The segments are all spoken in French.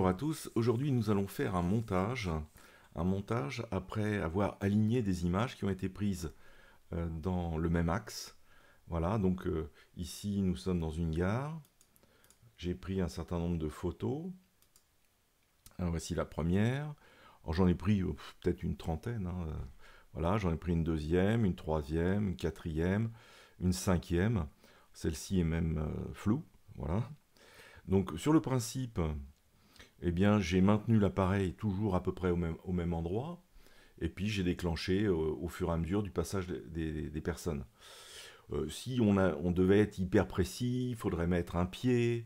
Bonjour à tous, aujourd'hui nous allons faire un montage après avoir aligné des images qui ont été prises dans le même axe. Voilà, donc ici nous sommes dans une gare, j'ai pris un certain nombre de photos. Alors voici la première, j'en ai pris peut-être une trentaine, hein, voilà, j'en ai pris une deuxième, une troisième, une quatrième, une cinquième, celle-ci est même floue, voilà. Donc sur le principe, eh bien, j'ai maintenu l'appareil toujours à peu près au même endroit, et puis j'ai déclenché au fur et à mesure du passage des personnes. Si on devait être hyper précis, il faudrait mettre un pied,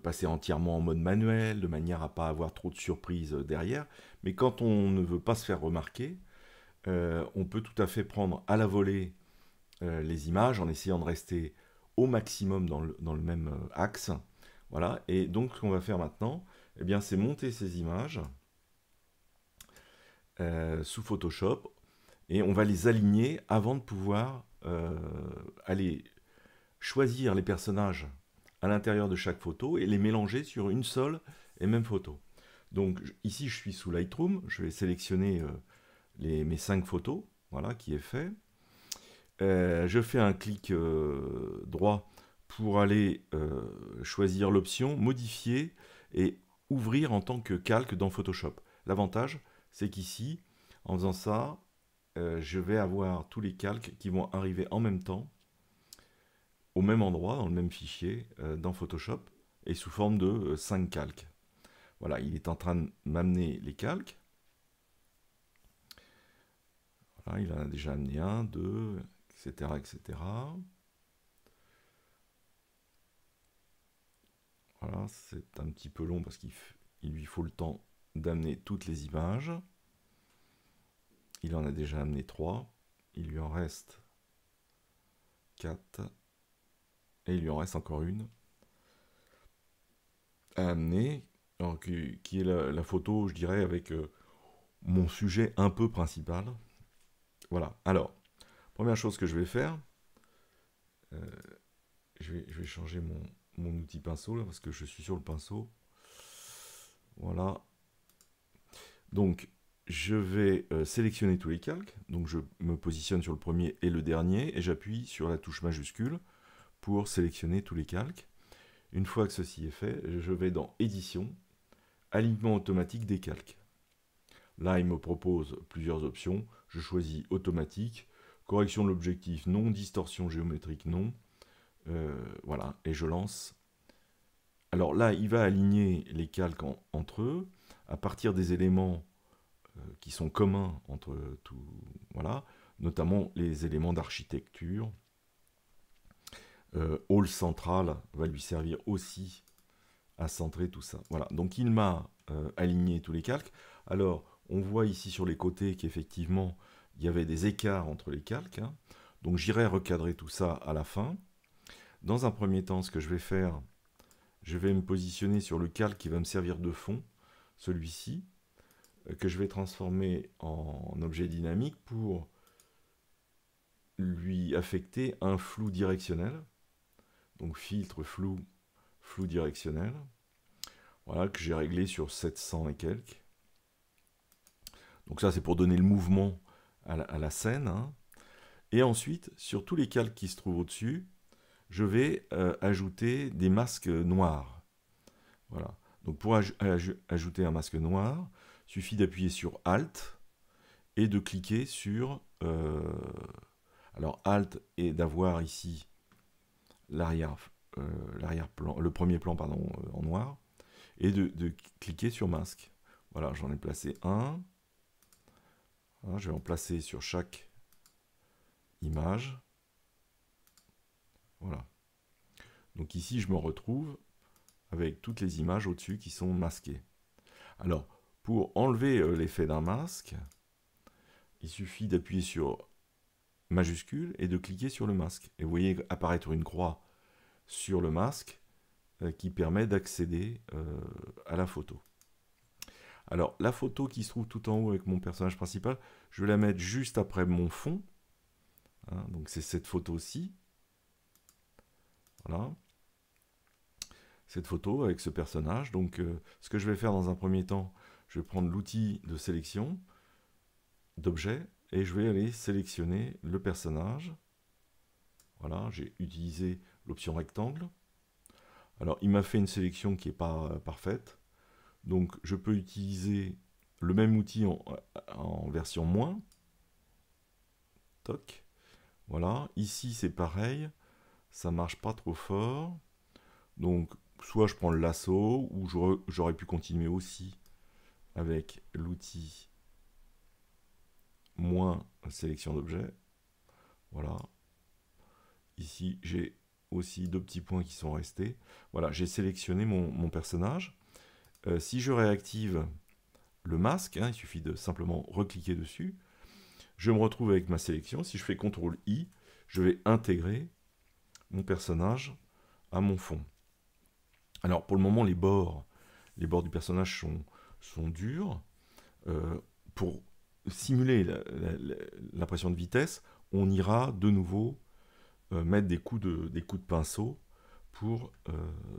passer entièrement en mode manuel, de manière à ne pas avoir trop de surprises derrière. Mais quand on ne veut pas se faire remarquer, on peut tout à fait prendre à la volée les images en essayant de rester au maximum dans le même axe. Voilà, et donc ce qu'on va faire maintenant, eh bien, c'est monter ces images sous Photoshop et on va les aligner avant de pouvoir aller choisir les personnages à l'intérieur de chaque photo et les mélanger sur une seule et même photo. Donc ici je suis sous Lightroom, je vais sélectionner mes 5 photos, voilà qui est fait. Je fais un clic droit pour aller choisir l'option modifier et ouvrir en tant que calque dans Photoshop. L'avantage, c'est qu'ici, en faisant ça, je vais avoir tous les calques qui vont arriver en même temps, au même endroit, dans le même fichier, dans Photoshop, et sous forme de 5 calques. Voilà, il est en train de m'amener les calques. Voilà, il en a déjà amené un, deux, etc., etc. Voilà, c'est un petit peu long parce qu'il lui faut le temps d'amener toutes les images. Il en a déjà amené 3. Il lui en reste 4. Et il lui en reste encore une à amener, alors, qui est la photo, je dirais, avec mon sujet un peu principal. Voilà, alors, première chose que je vais faire, euh, je vais changer mon outil pinceau, là, parce que je suis sur le pinceau. Voilà. Donc, je vais sélectionner tous les calques. Donc, je me positionne sur le premier et le dernier, et j'appuie sur la touche majuscule pour sélectionner tous les calques. Une fois que ceci est fait, je vais dans Édition, Alignement automatique des calques. Là, il me propose plusieurs options. Je choisis automatique, correction de l'objectif non, distorsion géométrique non. Voilà, et je lance. Alors là, il va aligner les calques entre eux à partir des éléments qui sont communs entre tout, voilà, notamment les éléments d'architecture. Hall central va lui servir aussi à centrer tout ça. Voilà, donc il m'a aligné tous les calques. Alors, on voit ici sur les côtés qu'effectivement, il y avait des écarts entre les calques. Hein. Donc j'irai recadrer tout ça à la fin. Dans un premier temps, ce que je vais faire, je vais me positionner sur le calque qui va me servir de fond, celui-ci, que je vais transformer en objet dynamique pour lui affecter un flou directionnel. Donc filtre flou, flou directionnel. Voilà, que j'ai réglé sur 700 et quelques. Donc ça, c'est pour donner le mouvement à la scène. Hein. Et ensuite, sur tous les calques qui se trouvent au-dessus, je vais ajouter des masques noirs. Voilà. Donc pour ajouter un masque noir, il suffit d'appuyer sur Alt et de cliquer sur... alors Alt et d'avoir ici l'arrière-plan, le premier plan pardon, en noir, et de cliquer sur masque. Voilà, j'en ai placé un. Voilà, je vais en placer sur chaque image. Voilà. Donc ici, je me retrouve avec toutes les images au-dessus qui sont masquées. Alors, pour enlever l'effet d'un masque, il suffit d'appuyer sur majuscule et de cliquer sur le masque. Et vous voyez apparaître une croix sur le masque qui permet d'accéder à la photo. Alors, la photo qui se trouve tout en haut avec mon personnage principal, je vais la mettre juste après mon fond. Hein, donc c'est cette photo-ci. Voilà. cette photo avec ce personnage. Donc ce que je vais faire dans un premier temps, je vais prendre l'outil de sélection d'objet et je vais aller sélectionner le personnage. Voilà, j'ai utilisé l'option rectangle. Alors il m'a fait une sélection qui n'est pas parfaite. Donc je peux utiliser le même outil en version moins. Toc. Voilà, ici c'est pareil, ça marche pas trop fort. Donc soit je prends le lasso, ou j'aurais pu continuer aussi avec l'outil moins sélection d'objets. Voilà. Ici j'ai aussi deux petits points qui sont restés. Voilà, j'ai sélectionné mon personnage. Si je réactive le masque, hein, il suffit de simplement recliquer dessus, je me retrouve avec ma sélection. Si je fais CTRL-I, je vais intégrer mon personnage à mon fond. Alors pour le moment, les bords du personnage sont durs. Pour simuler l'impression de vitesse, on ira de nouveau mettre des coups de pinceau pour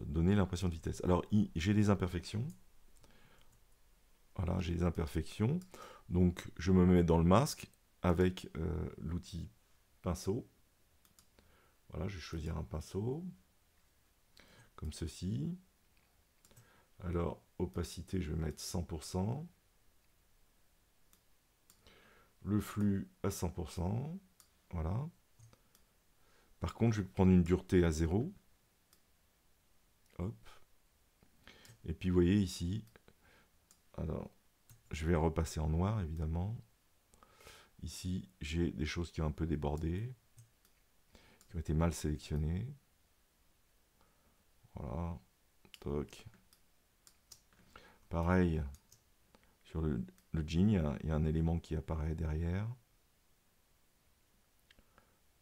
donner l'impression de vitesse. Alors j'ai des imperfections. Voilà, j'ai des imperfections. Donc je me mets dans le masque avec l'outil pinceau. Voilà, je vais choisir un pinceau, comme ceci. Alors, opacité, je vais mettre 100%. Le flux à 100%. Voilà. Par contre, je vais prendre une dureté à 0. Hop. Et puis, vous voyez ici, alors, je vais repasser en noir, évidemment. Ici, j'ai des choses qui ont un peu débordé, qui ont été mal sélectionnées. Voilà. Toc. Pareil, sur le jean, il y a un élément qui apparaît derrière.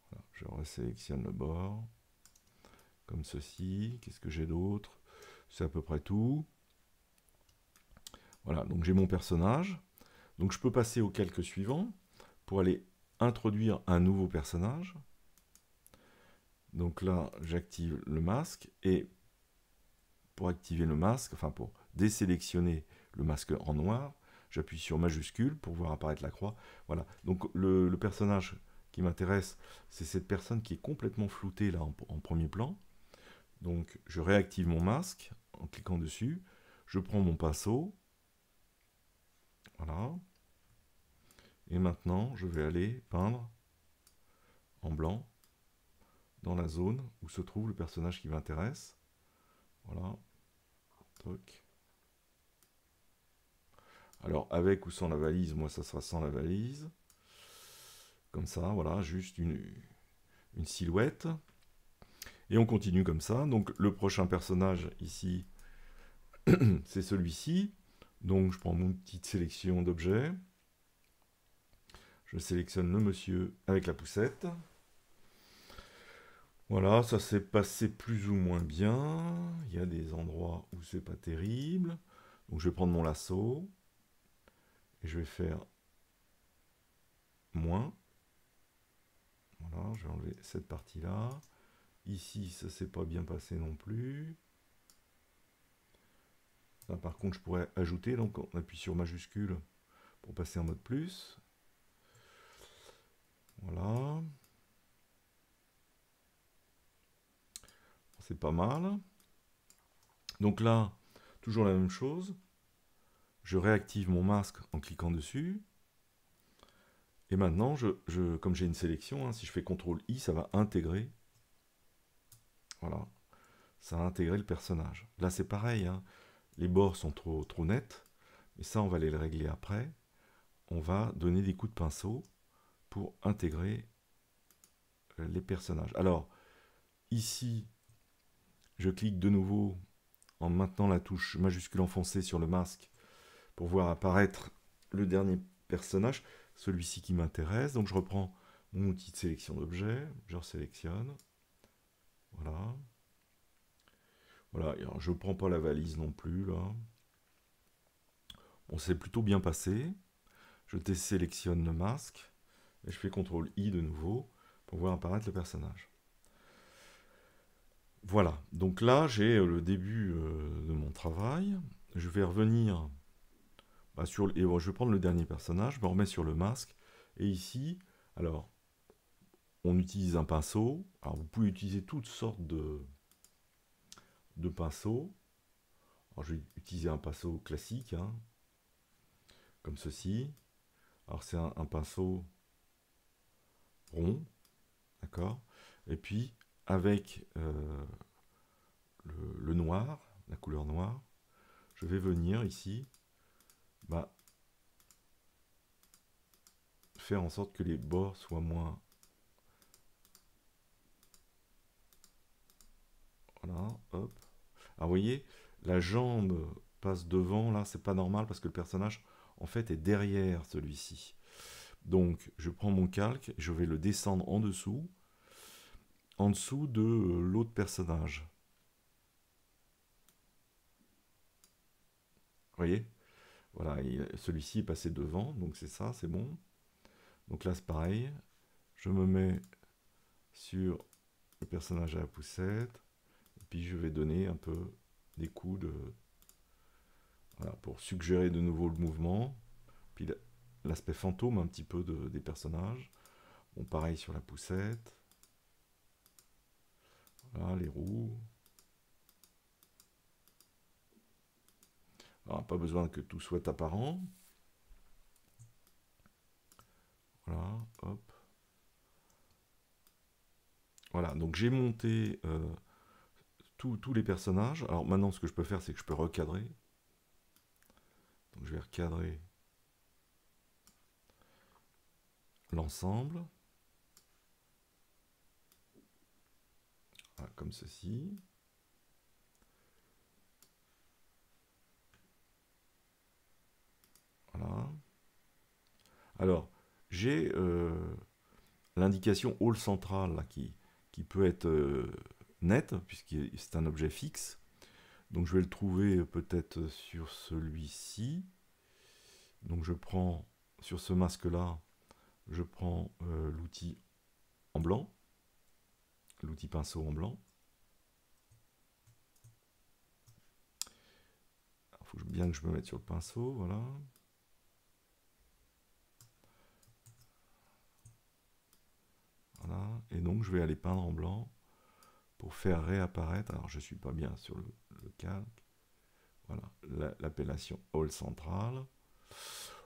Voilà, je resélectionne le bord, comme ceci. Qu'est-ce que j'ai d'autre? C'est à peu près tout. Voilà, donc j'ai mon personnage. Donc je peux passer au calque suivant pour aller introduire un nouveau personnage. Donc là, j'active le masque et pour activer le masque, enfin pour désélectionner le masque en noir, j'appuie sur majuscule pour voir apparaître la croix. Voilà, donc le personnage qui m'intéresse, c'est cette personne qui est complètement floutée là en premier plan. Donc je réactive mon masque en cliquant dessus, je prends mon pinceau, voilà, et maintenant je vais aller peindre en blanc dans la zone où se trouve le personnage qui m'intéresse. Voilà, toc. Alors avec ou sans la valise, moi ça sera sans la valise. Comme ça, voilà, juste une silhouette. Et on continue comme ça. Donc le prochain personnage ici, c'est celui-ci. Donc je prends mon petite sélection d'objets. Je sélectionne le monsieur avec la poussette. Voilà, ça s'est passé plus ou moins bien. Il y a des endroits où c'est pas terrible. Donc je vais prendre mon lasso. Et je vais faire moins. Voilà, je vais enlever cette partie-là. Ici, ça s'est pas bien passé non plus. Là, par contre, je pourrais ajouter, donc on appuie sur majuscule pour passer en mode plus. Voilà. C'est pas mal. Donc là, toujours la même chose. Je réactive mon masque en cliquant dessus. Et maintenant, comme j'ai une sélection, hein, si je fais CTRL-I, ça va intégrer. Voilà. Ça va intégrer le personnage. Là, c'est pareil. Hein. Les bords sont trop nets. Mais ça, on va aller le régler après. On va donner des coups de pinceau pour intégrer les personnages. Alors, ici, je clique de nouveau en maintenant la touche majuscule enfoncée sur le masque pour voir apparaître le dernier personnage, celui-ci qui m'intéresse. Donc je reprends mon outil de sélection d'objets, je resélectionne. Voilà. Voilà, alors, je ne prends pas la valise non plus là. Bon, c'est plutôt bien passé. Je désélectionne le masque et je fais CTRL-I de nouveau pour voir apparaître le personnage. Voilà, donc là j'ai le début de mon travail. Je vais revenir et bon, je vais prendre le dernier personnage, je me remets sur le masque. Et ici, alors, on utilise un pinceau. Alors vous pouvez utiliser toutes sortes de pinceaux. Alors je vais utiliser un pinceau classique, hein, comme ceci. Alors c'est un pinceau rond, d'accord. Et puis avec le noir, la couleur noire, je vais venir ici bah, faire en sorte que les bords soient moins... Voilà, hop. Alors vous voyez, la jambe passe devant, là c'est pas normal parce que le personnage en fait est derrière celui-ci. Donc je prends mon calque, je vais le descendre en dessous de l'autre personnage. Vous voyez? Voilà, celui-ci est passé devant, donc c'est ça, c'est bon. Donc là c'est pareil, je me mets sur le personnage à la poussette, et puis je vais donner un peu des coups voilà, pour suggérer de nouveau le mouvement. Puis l'aspect fantôme un petit peu des personnages. Bon, pareil sur la poussette. Voilà, les roues. Alors, pas besoin que tout soit apparent. Voilà, hop. Voilà, donc j'ai monté tous les personnages. Alors maintenant, ce que je peux faire, c'est que je peux recadrer. Donc je vais recadrer l'ensemble. Voilà, comme ceci. Voilà. Alors, j'ai l'indication hall central là, qui peut être nette, puisque c'est un objet fixe. Donc je vais le trouver peut-être sur celui-ci. Donc je prends, sur ce masque-là, je prends l'outil en blanc, l'outil pinceau en blanc. Il faut bien que je me mette sur le pinceau, voilà. Voilà, et donc je vais aller peindre en blanc pour faire réapparaître, alors je ne suis pas bien sur le calque, voilà, l'appellation Hall Central.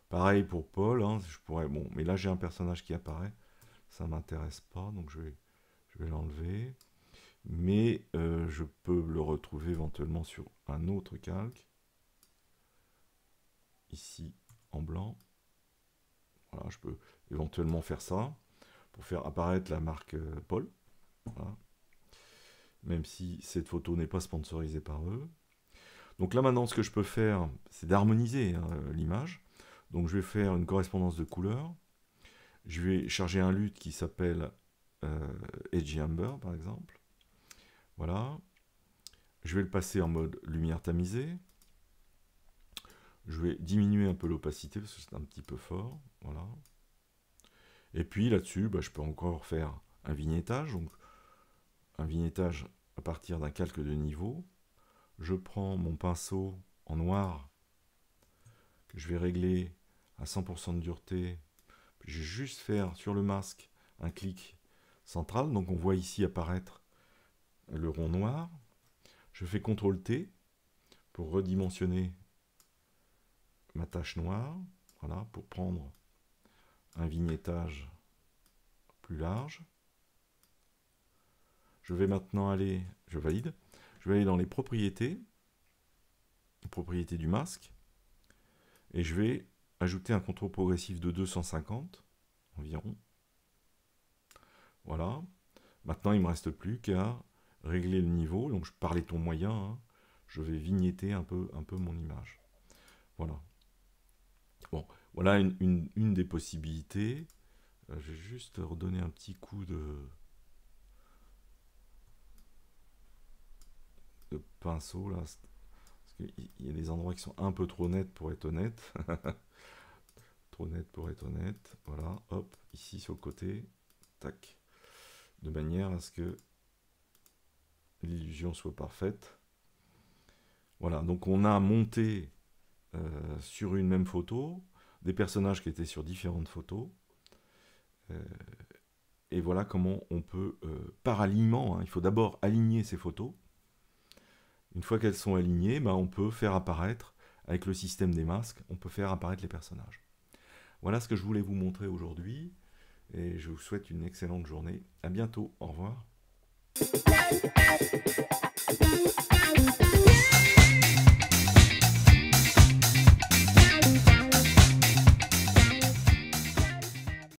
Pareil pour Paul, hein, je pourrais, bon, mais là j'ai un personnage qui apparaît, ça ne m'intéresse pas, donc je vais l'enlever. Mais je peux le retrouver éventuellement sur un autre calque, ici en blanc. Voilà, je peux éventuellement faire ça pour faire apparaître la marque Paul. Voilà. Même si cette photo n'est pas sponsorisée par eux. Donc là maintenant, ce que je peux faire, c'est d'harmoniser hein, l'image. Donc je vais faire une correspondance de couleurs. Je vais charger un LUT qui s'appelle Edgy Amber, par exemple. Voilà. Je vais le passer en mode lumière tamisée. Je vais diminuer un peu l'opacité parce que c'est un petit peu fort. Voilà. Et puis là-dessus, bah, je peux encore faire un vignettage. Donc un vignettage à partir d'un calque de niveau. Je prends mon pinceau en noir que je vais régler à 100% de dureté. Je vais juste faire sur le masque un clic central. Donc on voit ici apparaître le rond noir. Je fais CTRL T pour redimensionner ma tache noire. Voilà, pour prendre un vignettage plus large. Je vais maintenant aller, je valide, je vais aller dans les propriétés du masque, et je vais ajouter un contour progressif de 250 environ. Voilà. Maintenant, il ne me reste plus qu'à régler le niveau. Donc, par les tons moyens, hein, je vais vignetter un peu mon image. Voilà. Bon, voilà une des possibilités. Je vais juste redonner un petit coup de pinceau là. Parce qu'il y a des endroits qui sont un peu trop nets pour être honnête. Trop net pour être honnête. Voilà, hop, ici sur le côté. Tac. De manière à ce que l'illusion soit parfaite. Voilà, donc on a monté sur une même photo des personnages qui étaient sur différentes photos. Et voilà comment on peut, par alignement, hein, il faut d'abord aligner ces photos. Une fois qu'elles sont alignées, ben, on peut faire apparaître, avec le système des masques, on peut faire apparaître les personnages. Voilà ce que je voulais vous montrer aujourd'hui, et je vous souhaite une excellente journée. À bientôt, au revoir.